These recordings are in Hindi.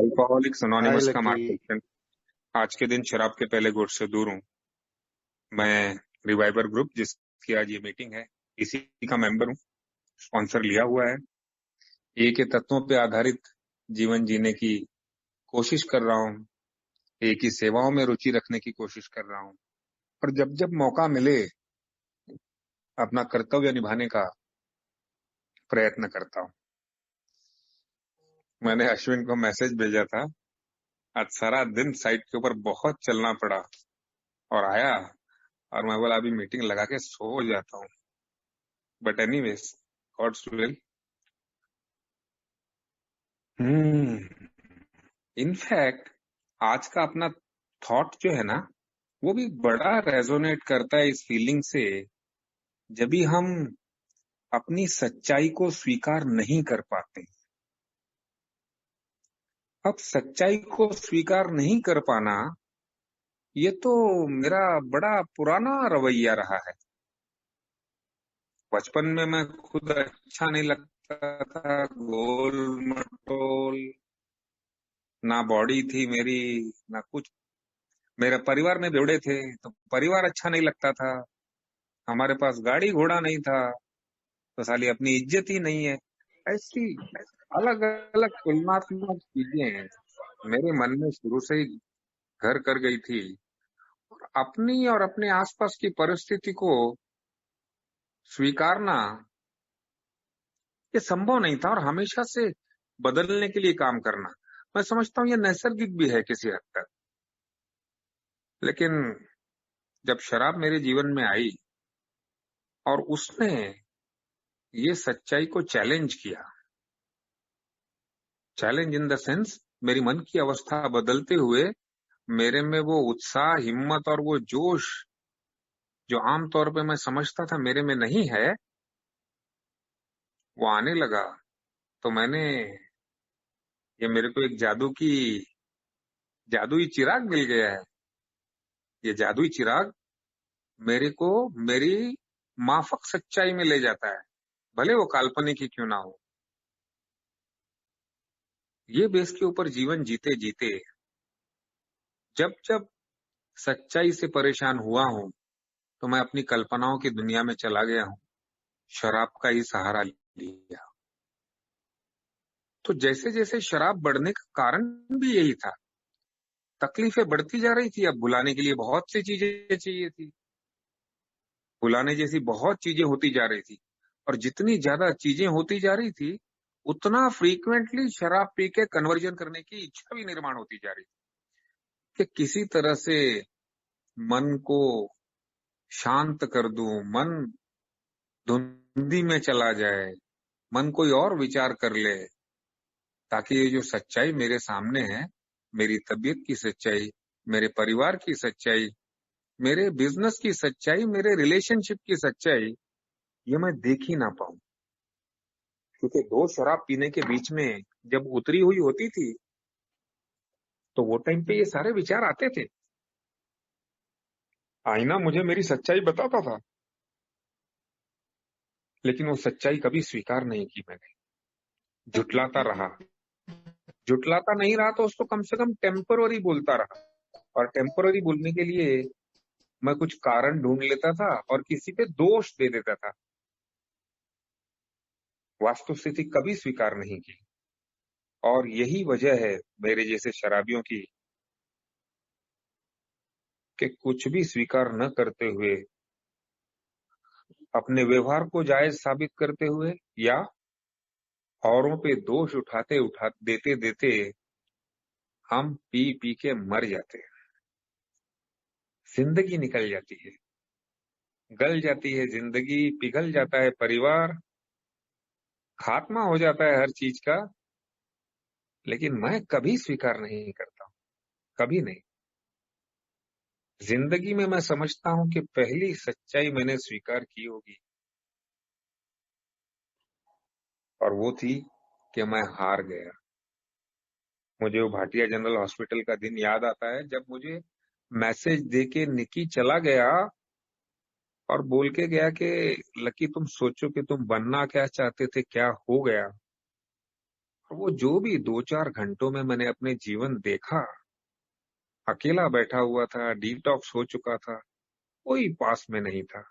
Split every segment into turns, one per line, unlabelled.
अल्कोहलिक्स
हाय
अनोनिमस का
लकी।
मार्गदर्शन। आज के दिन शराब के पहले गुट से दूर हूँ। मैं रिवाइवर ग्रुप, जिसकी आज ये मीटिंग है, इसी का मेंबर हूँ। स्पॉन्सर लिया हुआ है। एक के तत्वों पे आधारित जीवन जीने की कोशिश कर रहा हूँ। एक ही सेवाओं में रुचि रखने की कोशिश कर रहा हूँ, और जब जब मौका मिले अपना कर्तव्य निभाने का प्रयत्न करता हूँ। मैंने अश्विन को मैसेज भेजा था, आज सारा दिन साइट के ऊपर बहुत चलना पड़ा और आया, और मैं बोला अभी मीटिंग लगा के सो जाता हूँ। But anyways, God's will. In fact आज का अपना थॉट जो है ना, वो भी बड़ा रेजोनेट करता है इस फीलिंग से, जब भी हम अपनी सच्चाई को स्वीकार नहीं कर पाते। अब सच्चाई को स्वीकार नहीं कर पाना, ये तो मेरा बड़ा पुराना रवैया रहा है। बचपन में मैं खुद अच्छा नहीं लगता था, गोल मटोल, ना बॉडी थी मेरी, ना कुछ। मेरे परिवार में बेवड़े थे तो परिवार अच्छा नहीं लगता था। हमारे पास गाड़ी घोड़ा नहीं था तो साली अपनी इज्जत ही नहीं है। ऐसी अलग अलग तुलनात्मक चीजें मेरे मन में शुरू से ही घर कर गई थी। अपनी और अपने आसपास की परिस्थिति को स्वीकारना ये संभव नहीं था, और हमेशा से बदलने के लिए काम करना, मैं समझता हूँ ये नैसर्गिक भी है किसी हद तक। लेकिन जब शराब मेरे जीवन में आई और उसने ये सच्चाई को चैलेंज किया, चैलेंज इन द सेंस मेरी मन की अवस्था बदलते हुए मेरे में वो उत्साह, हिम्मत और वो जोश जो आमतौर पे मैं समझता था मेरे में नहीं है, वो आने लगा। तो मैंने, ये मेरे को एक जादुई चिराग मिल गया है। ये जादुई चिराग मेरे को मेरी माफक सच्चाई में ले जाता है, भले वो काल्पनिक ही क्यों ना हो। ये बेस के ऊपर जीवन जीते जीते जब जब सच्चाई से परेशान हुआ हूं, तो मैं अपनी कल्पनाओं की दुनिया में चला गया हूं, शराब का ही सहारा लिया। तो जैसे जैसे शराब बढ़ने का कारण भी यही था, तकलीफें बढ़ती जा रही थी। अब भुलाने के लिए बहुत सी चीजें चाहिए थी, भुलाने जैसी बहुत चीजें होती जा रही थी, और जितनी ज्यादा चीजें होती जा रही थी, उतना फ्रीक्वेंटली शराब पी के कन्वर्जन करने की इच्छा भी निर्माण होती जा रही थी, कि किसी तरह से मन को शांत कर दूं, मन धुंधी में चला जाए, मन कोई और विचार कर ले, ताकि ये जो सच्चाई मेरे सामने है, मेरी तबीयत की सच्चाई, मेरे परिवार की सच्चाई, मेरे बिजनेस की सच्चाई, मेरे रिलेशनशिप की सच्चाई, ये मैं देख ही ना पाऊं। क्योंकि दो शराब पीने के बीच में जब उतरी हुई होती थी, तो वो टाइम पे ये सारे विचार आते थे। आईना मुझे मेरी सच्चाई बताता था, लेकिन वो सच्चाई कभी स्वीकार नहीं की मैंने, झुटलाता रहा। झुटलाता नहीं रहा तो उसको कम से कम टेम्पररी बोलता रहा, और टेम्पररी बोलने के लिए मैं कुछ कारण ढूंढ लेता था और किसी पे दोष दे देता था। वास्तुस्थिति कभी स्वीकार नहीं की, और यही वजह है मेरे जैसे शराबियों की, कि कुछ भी स्वीकार न करते हुए, अपने व्यवहार को जायज साबित करते हुए, या औरों पे दोष देते देते हम पी पी के मर जाते हैं। जिंदगी निकल जाती है, गल जाती है जिंदगी, पिघल जाता है परिवार, खात्मा हो जाता है हर चीज का। लेकिन मैं कभी स्वीकार नहीं करता हूं, कभी नहीं। जिंदगी में मैं समझता हूं कि पहली सच्चाई मैंने स्वीकार की होगी, और वो थी कि मैं हार गया। मुझे वो भाटिया जनरल हॉस्पिटल का दिन याद आता है, जब मुझे मैसेज देके निकी चला गया और बोल के गया कि लकी, तुम सोचो कि तुम बनना क्या चाहते थे, क्या हो गया। और वो जो भी 2-4 घंटों में मैंने अपने जीवन देखा, अकेला बैठा हुआ था, डिटॉक्स हो चुका था, कोई पास में नहीं था।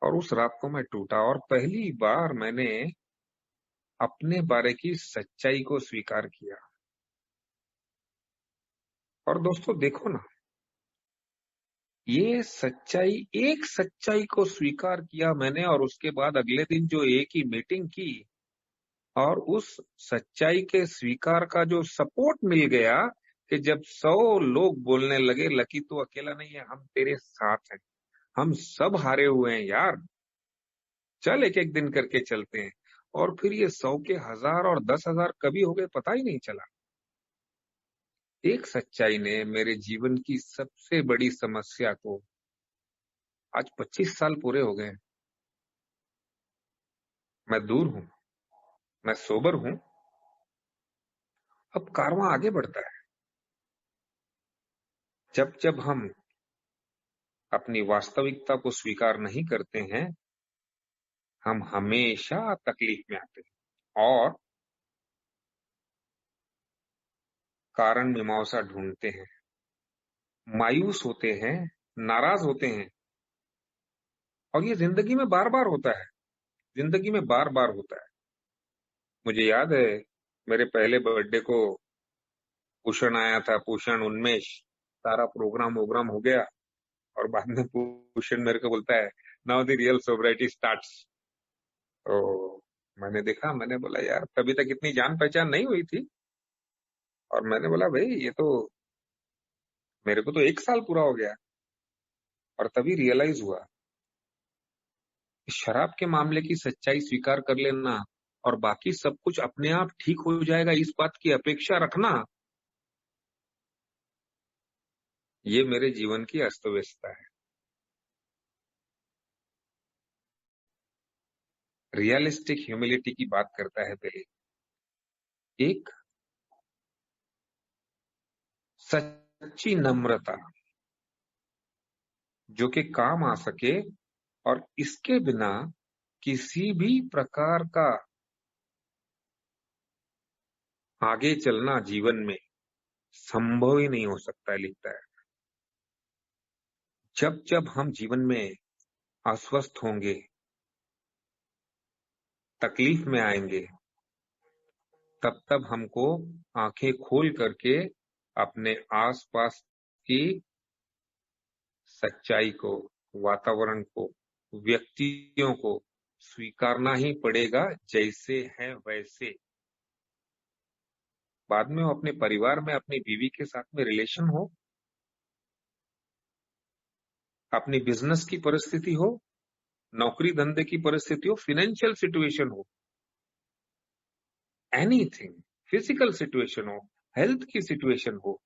और उस रात को मैं टूटा और पहली बार मैंने अपने बारे की सच्चाई को स्वीकार किया। और दोस्तों देखो ना, ये सच्चाई, एक सच्चाई को स्वीकार किया मैंने और उसके बाद अगले दिन जो एक ही मीटिंग की और उस सच्चाई के स्वीकार का जो सपोर्ट मिल गया कि जब 100 लोग बोलने लगे लकी तू अकेला नहीं है, हम तेरे साथ हैं, हम सब हारे हुए हैं यार, चल एक एक दिन करके चलते हैं। और फिर ये 100 के 1000 और 10,000 कभी हो गए पता ही नहीं चला। एक सच्चाई ने मेरे जीवन की सबसे बड़ी समस्या को, आज 25 साल पूरे हो गए, मैं दूर हूं, मैं सोबर हूं, अब कारवां आगे बढ़ता है। जब जब हम अपनी वास्तविकता को स्वीकार नहीं करते हैं, हम हमेशा तकलीफ में आते हैं और कारण मीमांसा ढूंढते हैं, मायूस होते हैं, नाराज होते हैं। और ये जिंदगी में बार बार होता है, जिंदगी में बार बार होता है। मुझे याद है मेरे पहले बर्थडे को पूषण आया था, पूषण उन्मेष, सारा प्रोग्राम वोग्राम हो गया और बाद में पूषण मेरे को बोलता है नाउ द रियल सोब्राइटी स्टार्ट्स। तो मैंने देखा, मैंने बोला यार तभी तक इतनी जान पहचान नहीं हुई थी। और मैंने बोला भाई ये तो, मेरे को तो 1 साल पूरा हो गया। और तभी रियलाइज हुआ कि शराब के मामले की सच्चाई स्वीकार कर लेना और बाकी सब कुछ अपने आप ठीक हो जाएगा इस बात की अपेक्षा रखना, ये मेरे जीवन की अस्त व्यस्तता है। रियलिस्टिक ह्यूमिलिटी की बात करता है पहले, एक सच्ची नम्रता जो कि काम आ सके और इसके बिना किसी भी प्रकार का आगे चलना जीवन में संभव ही नहीं हो सकता है, लिखता है। जब जब हम जीवन में अस्वस्थ होंगे, तकलीफ में आएंगे, तब तब हमको आंखें खोल करके अपने आसपास की सच्चाई को, वातावरण को, व्यक्तियों को स्वीकारना ही पड़ेगा जैसे है वैसे। बाद में वो अपने परिवार में अपनी बीवी के साथ में रिलेशन हो, अपनी बिजनेस की परिस्थिति हो, नौकरी धंधे की परिस्थिति हो, फाइनेंशियल सिचुएशन हो, एनीथिंग, फिजिकल सिचुएशन हो, हेल्थ की सिचुएशन हो,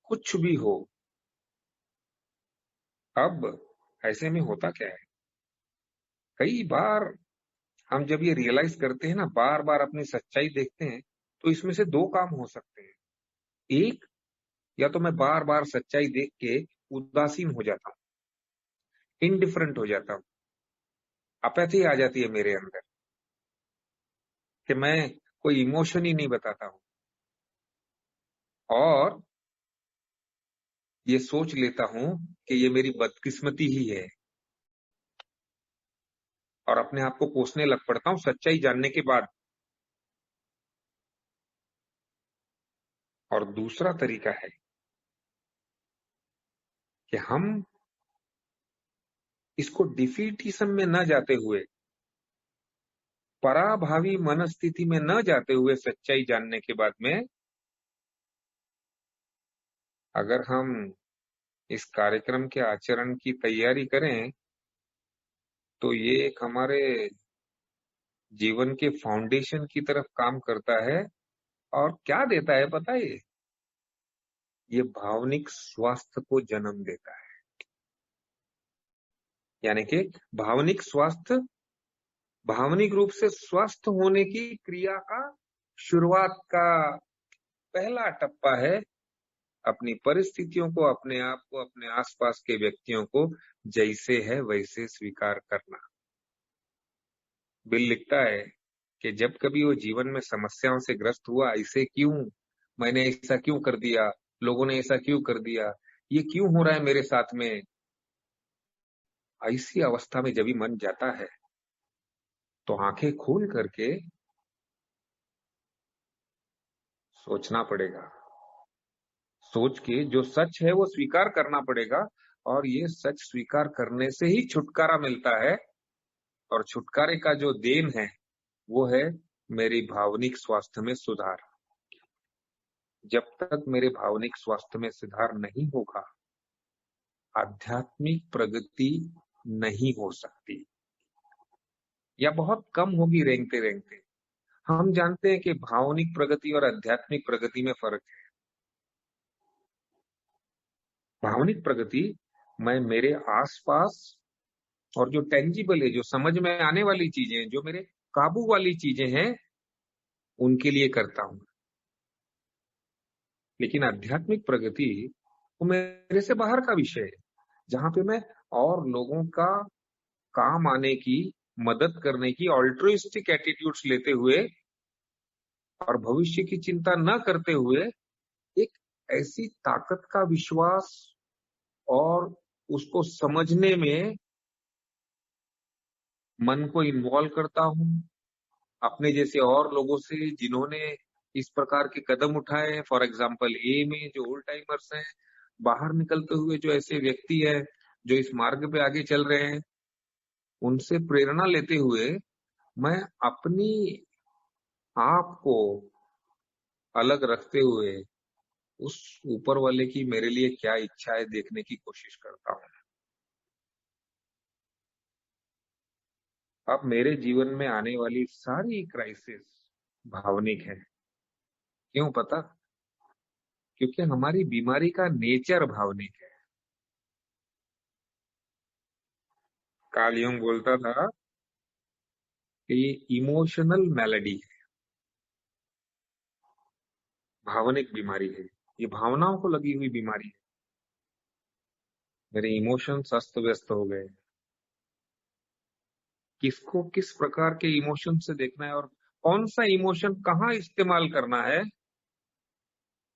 कुछ भी हो। अब ऐसे में होता क्या है, कई बार हम जब ये रियलाइज करते हैं ना, बार बार अपनी सच्चाई देखते हैं, तो इसमें से दो काम हो सकते हैं। एक, या तो मैं बार बार सच्चाई देख के उदासीन हो जाता हूं, इनडिफरेंट हो जाता हूं, अपैथी आ जाती है मेरे अंदर कि मैं कोई इमोशन ही नहीं बताता हूं और ये सोच लेता हूं कि ये मेरी बदकिस्मती ही है और अपने आप को कोसने लग पड़ता हूं सच्चाई जानने के बाद। और दूसरा तरीका है कि हम इसको डिफीटिज्म में न जाते हुए, पराभावी मनस्थिति में न जाते हुए, सच्चाई जानने के बाद में अगर हम इस कार्यक्रम के आचरण की तैयारी करें तो ये एक हमारे जीवन के फाउंडेशन की तरफ काम करता है। और क्या देता है पता है, ये भावनिक स्वास्थ्य को जन्म देता है। यानी कि भावनिक स्वास्थ्य, भावनिक रूप से स्वस्थ होने की क्रिया का शुरुआत का पहला टप्पा है अपनी परिस्थितियों को, अपने आप को, अपने आसपास के व्यक्तियों को जैसे है वैसे स्वीकार करना। बिल लिखता है कि जब कभी वो जीवन में समस्याओं से ग्रस्त हुआ, इसे क्यों, मैंने ऐसा क्यों कर दिया, लोगों ने ऐसा क्यों कर दिया, ये क्यों हो रहा है मेरे साथ में, ऐसी अवस्था में जब भी मन जाता है तो आंखें खोल करके सोचना पड़ेगा। सोच के जो सच है वो स्वीकार करना पड़ेगा, और ये सच स्वीकार करने से ही छुटकारा मिलता है। और छुटकारे का जो देन है वो है मेरी भावनिक स्वास्थ्य में सुधार। जब तक मेरे भावनिक स्वास्थ्य में सुधार नहीं होगा, आध्यात्मिक प्रगति नहीं हो सकती, या बहुत कम होगी रेंगते रेंगते। हम जानते हैं कि भावनिक प्रगति और आध्यात्मिक प्रगति में फर्क है। भावनिक प्रगति मैं मेरे आसपास और जो टेंजिबल है, जो समझ में आने वाली चीजें, जो मेरे काबू वाली चीजें हैं, उनके लिए करता हूं। लेकिन आध्यात्मिक प्रगति वो मेरे से बाहर का विषय है, जहां पे मैं और लोगों का काम आने की, मदद करने की ऑल्ट्रुइस्टिक एटीट्यूड्स लेते हुए और भविष्य की चिंता न करते हुए एक ऐसी ताकत का विश्वास और उसको समझने में मन को इन्वॉल्व करता हूं, अपने जैसे और लोगों से जिन्होंने इस प्रकार के कदम उठाए हैं। फॉर एग्जाम्पल ए में जो ओल्ड टाइमर्स हैं, बाहर निकलते हुए जो ऐसे व्यक्ति है जो इस मार्ग पे आगे चल रहे हैं, उनसे प्रेरणा लेते हुए मैं अपनी आप को अलग रखते हुए उस ऊपर वाले की मेरे लिए क्या इच्छा है देखने की कोशिश करता हूं। अब मेरे जीवन में आने वाली सारी क्राइसिस भावनिक है। क्यों पता? क्योंकि हमारी बीमारी का नेचर भावनिक है। कार्ल यूंग बोलता था कि ये इमोशनल मैलेडी है, भावनिक बीमारी है, ये भावनाओं को लगी हुई बीमारी है। मेरे इमोशंस अस्त व्यस्त हो गए। किसको किस प्रकार के इमोशन से देखना है और कौन सा इमोशन कहाँ इस्तेमाल करना है,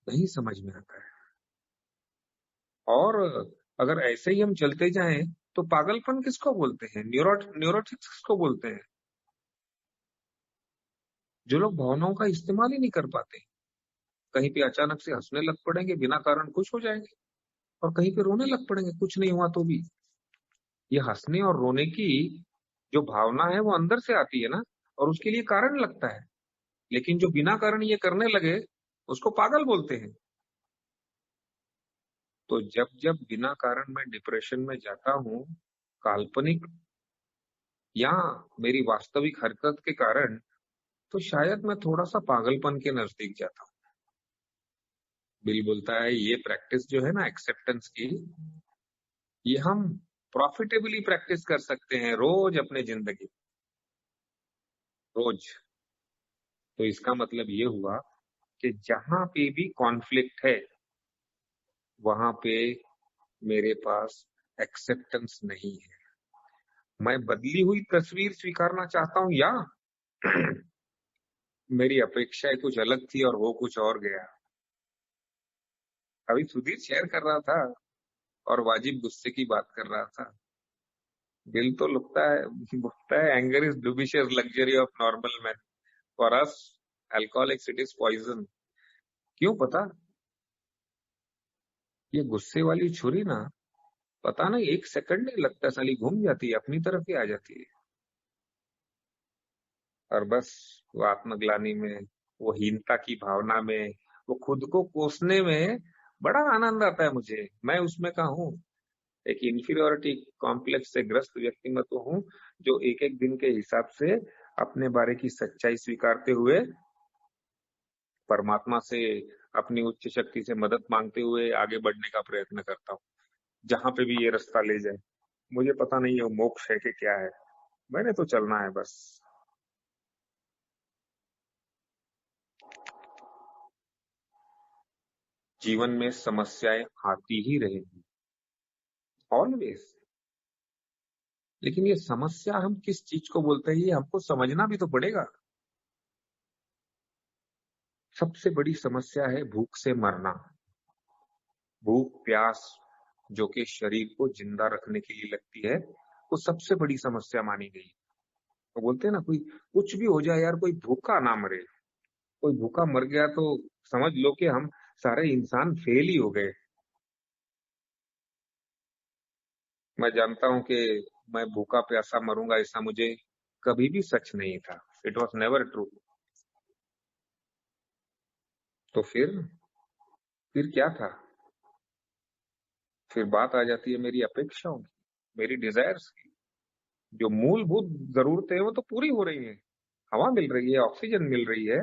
नहीं समझ में आता है। और अगर ऐसे ही हम चलते जाएं तो पागलपन किसको बोलते हैं, न्यूरोटिक्स किसको बोलते हैं? जो लोग भावनाओं का इस्तेमाल ही नहीं कर पाते। कहीं पे अचानक से हंसने लग पड़ेंगे, बिना कारण खुश हो जाएंगे, और कहीं पे रोने लग पड़ेंगे कुछ नहीं हुआ तो भी। ये हंसने और रोने की जो भावना है वो अंदर से आती है ना, और उसके लिए कारण लगता है। लेकिन जो बिना कारण ये करने लगे उसको पागल बोलते हैं। तो जब जब बिना कारण मैं डिप्रेशन में जाता हूँ, काल्पनिक या मेरी वास्तविक हरकत के कारण, तो शायद मैं थोड़ा सा पागलपन के नजदीक जाता हूँ। बिल बोलता है ये प्रैक्टिस जो है ना एक्सेप्टेंस की, ये हम प्रॉफिटेबली प्रैक्टिस कर सकते हैं रोज अपने जिंदगी, रोज। तो इसका मतलब ये हुआ कि जहां पे भी कॉन्फ्लिक्ट है वहां पे मेरे पास एक्सेप्टेंस नहीं है। मैं बदली हुई तस्वीर स्वीकारना चाहता हूं, या मेरी अपेक्षाएं कुछ अलग थी और वो कुछ और गया। अभी सुधीर शेयर कर रहा था और वाजिब गुस्से की बात कर रहा था। बिल तो बोलता है anger is dubious luxury of normal man, for us alcoholics it is poison. क्यों पता? ये गुस्से वाली छुरी ना, पता नहीं एक सेकंड नहीं लगता, साली घूम जाती है, अपनी तरफ ही आ जाती है। और बस वो आत्मग्लानि में, वो हीनता की भावना में, वो खुद को कोसने में बड़ा आनंद आता है मुझे। मैं उसमें का हूँ, एक इंफीरियोरिटी कॉम्प्लेक्स से ग्रस्त व्यक्तिमत्व हूँ, जो एक एक दिन के हिसाब से अपने बारे की सच्चाई स्वीकारते हुए परमात्मा से, अपनी उच्च शक्ति से मदद मांगते हुए आगे बढ़ने का प्रयत्न करता हूँ, जहां पे भी ये रास्ता ले जाए। मुझे पता नहीं है वो मोक्ष है कि क्या है, मैंने तो चलना है बस। जीवन में समस्याएं आती ही रहेंगी, ऑलवेज। लेकिन ये समस्या हम किस चीज को बोलते हैं ये हमको समझना भी तो पड़ेगा। सबसे बड़ी समस्या है भूख से मरना। भूख प्यास जो कि शरीर को जिंदा रखने के लिए लगती है, वो सबसे बड़ी समस्या मानी गई। तो बोलते हैं ना, कोई कुछ भी हो जाए यार, कोई भूखा ना मरे। कोई भूखा मर गया तो समझ लो कि हम सारे इंसान फेल ही हो गए। मैं जानता हूं कि मैं भूखा प्यासा मरूंगा, ऐसा मुझे कभी भी सच नहीं था। It was never true. तो फिर क्या था? फिर बात आ जाती है मेरी अपेक्षाओं की, मेरी डिजायर्स की। जो मूलभूत जरूरतें हैं वो तो पूरी हो रही है। हवा मिल रही है, ऑक्सीजन मिल रही है,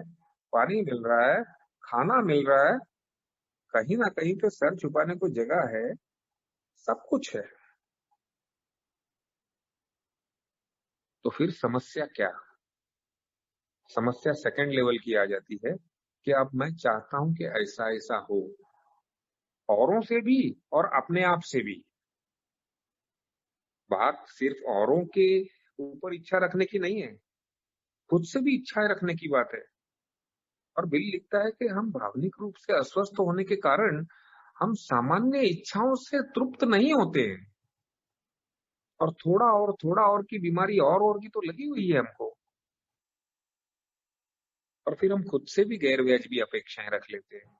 पानी मिल रहा है, खाना मिल रहा है, कहीं ना कहीं तो सर छुपाने को जगह है, सब कुछ है। तो फिर समस्या क्या? समस्या सेकंड लेवल की आ जाती है कि अब मैं चाहता हूं कि ऐसा ऐसा हो, औरों से भी और अपने आप से भी। बात सिर्फ औरों के ऊपर इच्छा रखने की नहीं है, खुद से भी इच्छाएं रखने की बात है। और बिल लिखता है कि हम भावनिक रूप से अस्वस्थ होने के कारण हम सामान्य इच्छाओं से तृप्त नहीं होते हैं, और थोड़ा और की बीमारी और की तो लगी हुई है हमको। और फिर हम खुद से भी गैर वाजिबी अपेक्षाएं रख लेते हैं।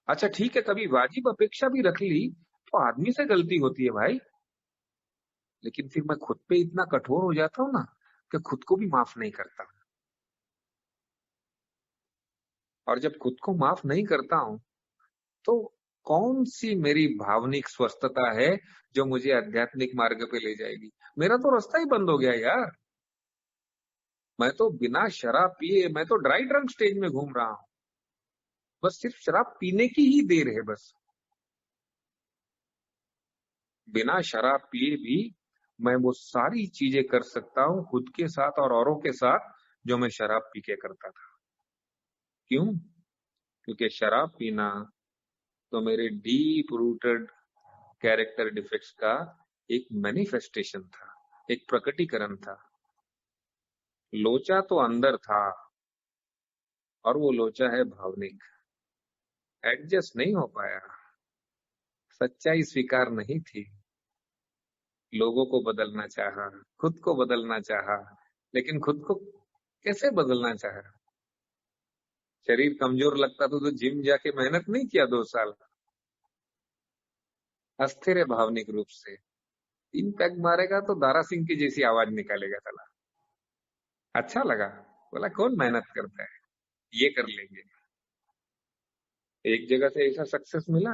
अच्छा ठीक है, कभी वाजिब अपेक्षा भी रख ली तो आदमी से गलती होती है भाई। लेकिन फिर मैं खुद पे इतना कठोर हो जाता हूँ ना कि खुद को भी माफ नहीं करता। और जब खुद को माफ नहीं करता हूं तो कौन सी मेरी भावनिक स्वस्थता है जो मुझे आध्यात्मिक मार्ग पे ले जाएगी? मेरा तो रास्ता ही बंद हो गया यार। मैं तो बिना शराब पिए, मैं तो ड्राई ड्रंक स्टेज में घूम रहा हूँ। बस सिर्फ शराब पीने की ही देर है बस। बिना शराब पिए भी मैं वो सारी चीजें कर सकता हूँ खुद के साथ और औरों के साथ जो मैं शराब पी के करता था। क्यों? क्योंकि शराब पीना तो मेरे डीप रूटेड कैरेक्टर डिफेक्ट्स का एक मैनिफेस्टेशन था, एक प्रकटीकरण था। लोचा तो अंदर था, और वो लोचा है भावनिक। एडजस्ट नहीं हो पाया, सच्चाई स्वीकार नहीं थी। लोगों को बदलना चाहा, खुद को बदलना चाहा, लेकिन खुद को कैसे बदलना चाहा? शरीर कमजोर लगता तो जिम जाके मेहनत नहीं किया 2 साल। अस्थिर है भावनिक रूप से। 3 पैग मारेगा तो दारा सिंह की जैसी आवाज निकालेगा साला। अच्छा लगा, बोला कौन मेहनत करता है, ये कर लेंगे। एक जगह से ऐसा सक्सेस मिला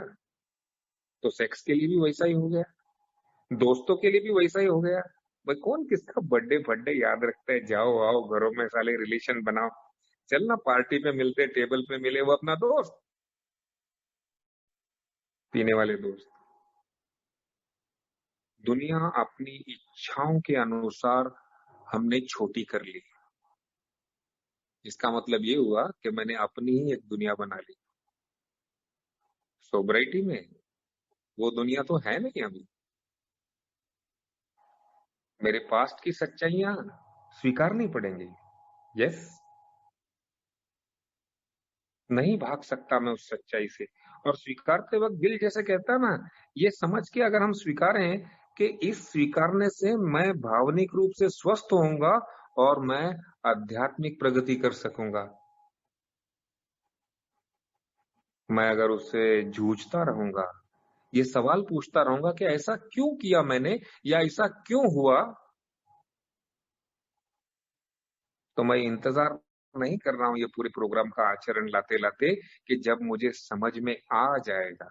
तो सेक्स के लिए भी वैसा ही हो गया, दोस्तों के लिए भी वैसा ही हो गया। भाई कौन किसका बर्थडे बर्थडे याद रखता है? जाओ आओ घरों में साले रिलेशन बनाओ, चल ना पार्टी पे मिलते, टेबल पे मिले, वो अपना दोस्त, पीने वाले दोस्त। दुनिया अपनी इच्छाओं के अनुसार हमने छोटी कर ली। इसका मतलब ये हुआ कि मैंने अपनी ही एक दुनिया बना ली। सोब्राइटी में वो दुनिया तो है नहीं अभी। मेरे पास्ट की सच्चाइयां स्वीकारनी पड़ेंगी। यस, नहीं भाग सकता मैं उस सच्चाई से। और स्वीकारते वक्त दिल जैसे कहता है ना, ये समझ के अगर हम स्वीकारें कि इस स्वीकारने से मैं भावनिक रूप से स्वस्थ होऊंगा और मैं आध्यात्मिक प्रगति कर सकूंगा। मैं अगर उससे जूझता रहूंगा, ये सवाल पूछता रहूंगा कि ऐसा क्यों किया मैंने, या ऐसा क्यों हुआ, तो मैं इंतजार नहीं कर रहा हूं ये पूरे प्रोग्राम का आचरण लाते लाते कि जब मुझे समझ में आ जाएगा,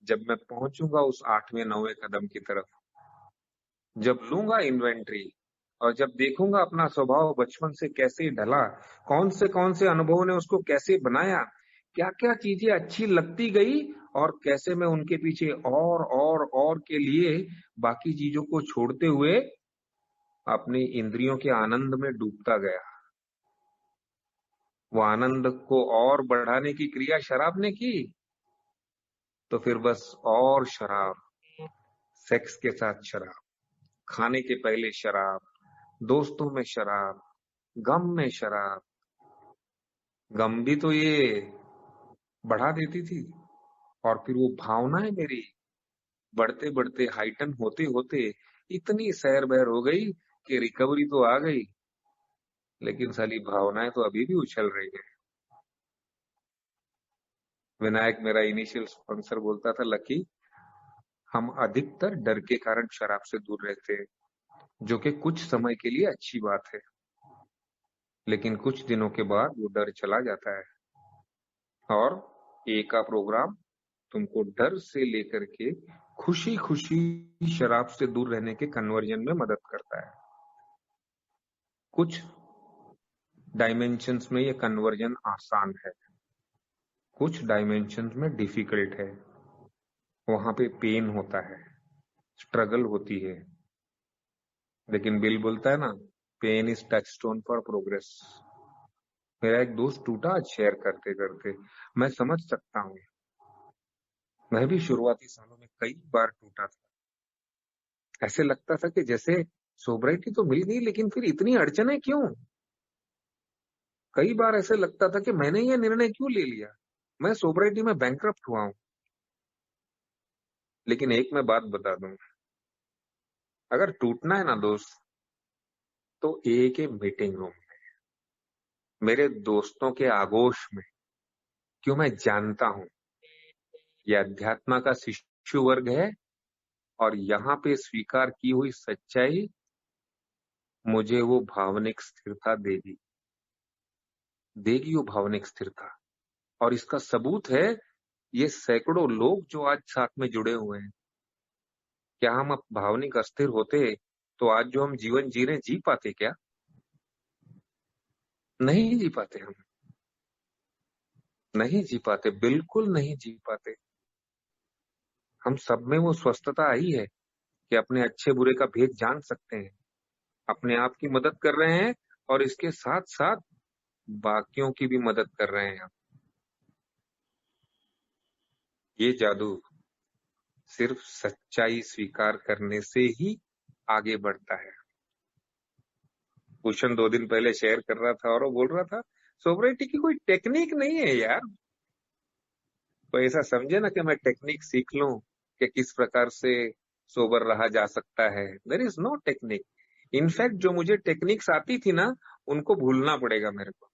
जब मैं पहुंचूंगा उस 8वें 9वें कदम की तरफ, जब लूंगा इन्वेंट्री और जब देखूंगा अपना स्वभाव बचपन से कैसे ढला, कौन से अनुभवों ने उसको कैसे बनाया, क्या क्या चीजें अच्छी लगती गई, और कैसे मैं उनके पीछे और के लिए बाकी चीजों को छोड़ते हुए अपनी इंद्रियों के आनंद में डूबता गया। वो आनंद को और बढ़ाने की क्रिया शराब ने की, तो फिर बस और शराब, सेक्स के साथ शराब, खाने के पहले शराब, दोस्तों में शराब, गम में शराब, गम भी तो ये बढ़ा देती थी। और फिर वो भावनाएं मेरी बढ़ते बढ़ते हाइटन होते होते इतनी सैर बहर हो गई कि रिकवरी तो आ गई, लेकिन साली भावनाएं तो अभी भी उछल रही है। विनायक मेरा इनिशियल स्पॉन्सर बोलता था, लकी हम अधिकतर डर के कारण शराब से दूर रहते हैं, जो कि कुछ समय के लिए अच्छी बात है, लेकिन कुछ दिनों के बाद वो डर चला जाता है और ए का प्रोग्राम तुमको डर से लेकर के खुशी खुशी शराब से दूर रहने के कन्वर्जन में मदद करता है। कुछ डायमेंशंस में ये कन्वर्जन आसान है, कुछ डायमेंशंस में डिफिकल्ट है। वहां पे पेन होता है, स्ट्रगल होती है, लेकिन बिल बोलता है ना, pain is touchstone for progress. मेरा एक दोस्त टूटा शेयर करते करते, मैं समझ सकता हूँ। मैं भी शुरुआती सालों में कई बार टूटा था। ऐसे लगता था कि जैसे सोब्राइटी तो मिल गई, लेकिन फिर इतनी अड़चने क्यों। कई बार ऐसे लगता था कि मैंने ये निर्णय क्यों ले लिया, मैं सोब्राइटी में बैंकरप्ट हुआ हूं। लेकिन एक मैं बात बता दूं, अगर टूटना है ना दोस्त, तो एक ही मीटिंग रूम, मेरे दोस्तों के आगोश में। क्यों, मैं जानता हूं ये अध्यात्म का शिशु वर्ग है, और यहाँ पे स्वीकार की हुई सच्चाई मुझे वो भावनिक स्थिरता देगी, देगी वो भावनिक स्थिरता। और इसका सबूत है ये सैकड़ों लोग जो आज साथ में जुड़े हुए हैं। क्या हम अब भावनिक अस्थिर होते तो आज जो हम जीवन जी रहे जी पाते क्या? नहीं जी पाते, हम नहीं जी पाते, बिल्कुल नहीं जी पाते। हम सब में वो स्वस्थता आई है कि अपने अच्छे बुरे का भेद जान सकते हैं, अपने आप की मदद कर रहे हैं, और इसके साथ साथ बाकियों की भी मदद कर रहे हैं। ये जादू सिर्फ सच्चाई स्वीकार करने से ही आगे बढ़ता है। भूषण 2 दिन पहले शेयर कर रहा था और वो बोल रहा था, सोबराइटी की कोई टेक्निक नहीं है यार। तो ऐसा समझे ना कि मैं टेक्निक सीख लूं कि किस प्रकार से सोबर रहा जा सकता है। There is no technique. In fact जो मुझे टेक्निक्स आती थी ना, उनको भूलना पड़ेगा मेरे को।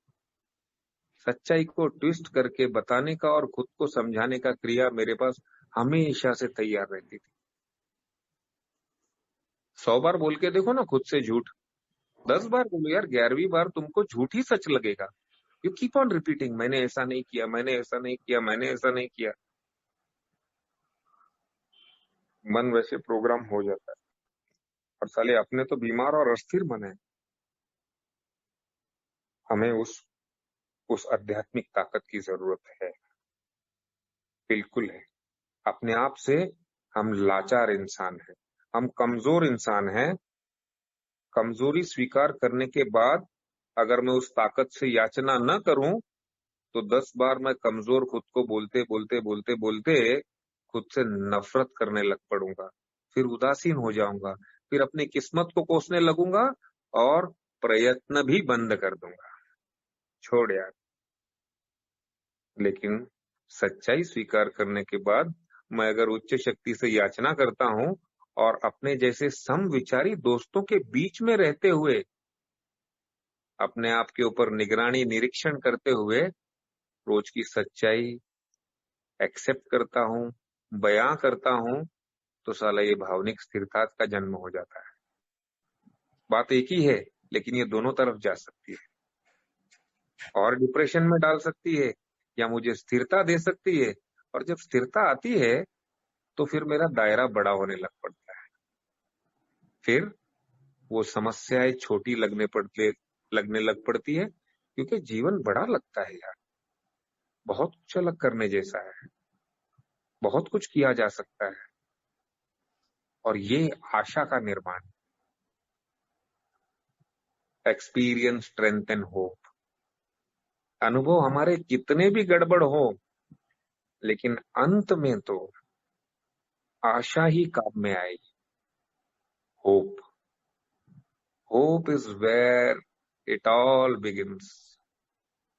सच्चाई को ट्विस्ट करके बताने का और खुद को समझाने का क्रिया मेरे पास हमेशा से तैयार रहती थी। 100 बार बोल के देखो ना खुद से झूठ, 10 बार बोलो यार, 11वीं बार तुमको झूठ ही सच लगेगा। यू कीप ऑन रिपीटिंग, मैंने ऐसा नहीं किया, मैंने ऐसा नहीं किया, मैंने ऐसा नहीं किया। मन वैसे प्रोग्राम हो जाता है। और साले अपने तो बीमार और अस्थिर मन है। हमें उस आध्यात्मिक ताकत की जरूरत है, बिल्कुल है। अपने आप से हम लाचार इंसान हैं, हम कमजोर इंसान हैं। कमजोरी स्वीकार करने के बाद अगर मैं उस ताकत से याचना न करूं, तो 10 बार मैं कमजोर खुद को बोलते बोलते बोलते बोलते खुद से नफरत करने लग पड़ूंगा, फिर उदासीन हो जाऊंगा, फिर अपनी किस्मत को कोसने लगूंगा और प्रयत्न भी बंद कर दूंगा। छोड़ यार। लेकिन सच्चाई स्वीकार करने के बाद मैं अगर उच्च शक्ति से याचना करता हूं और अपने जैसे समविचारी दोस्तों के बीच में रहते हुए अपने आप के ऊपर निगरानी निरीक्षण करते हुए रोज की सच्चाई एक्सेप्ट करता हूँ, बयां करता हूँ, तो साला ये भावनिक स्थिरता का जन्म हो जाता है। बात एक ही है, लेकिन ये दोनों तरफ जा सकती है। और डिप्रेशन में डाल सकती है, या मुझे स्थिरता दे सकती है। और जब स्थिरता आती है तो फिर मेरा दायरा बड़ा होने लग पड़ता है। फिर वो समस्याएं छोटी लगने लग पड़ती है, क्योंकि जीवन बड़ा लगता है यार। बहुत कुछ अलग करने जैसा है, बहुत कुछ किया जा सकता है। और ये आशा का निर्माण, एक्सपीरियंस स्ट्रेंथ एंड होप। अनुभव हमारे कितने भी गड़बड़ हो, लेकिन अंत में तो आशा ही काम में आएगी। Hope, hope is where it all begins.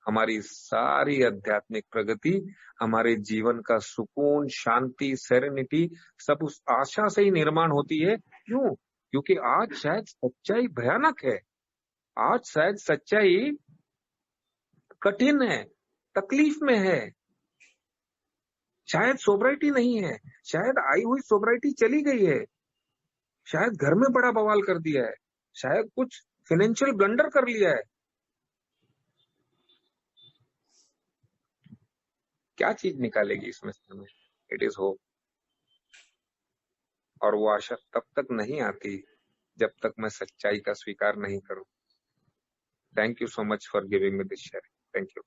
हमारी सारी आध्यात्मिक प्रगति, हमारे जीवन का सुकून, शांति, सेरेनिटी सब उस आशा से ही निर्माण होती है। क्यों? क्योंकि आज शायद सच्चाई भयानक है, आज शायद सच्चाई कठिन है, तकलीफ में है, शायद सोब्राइटी नहीं है, शायद आई हुई सोब्राइटी चली गई है, शायद घर में बड़ा बवाल कर दिया है, शायद कुछ फाइनेंशियल ब्लंडर कर लिया है। क्या चीज निकालेगी इसमें से हमें? It is hope. और वो आशा तब तक नहीं आती जब तक मैं सच्चाई का स्वीकार नहीं करूं। Thank you so much for giving me this sharing. Thank you.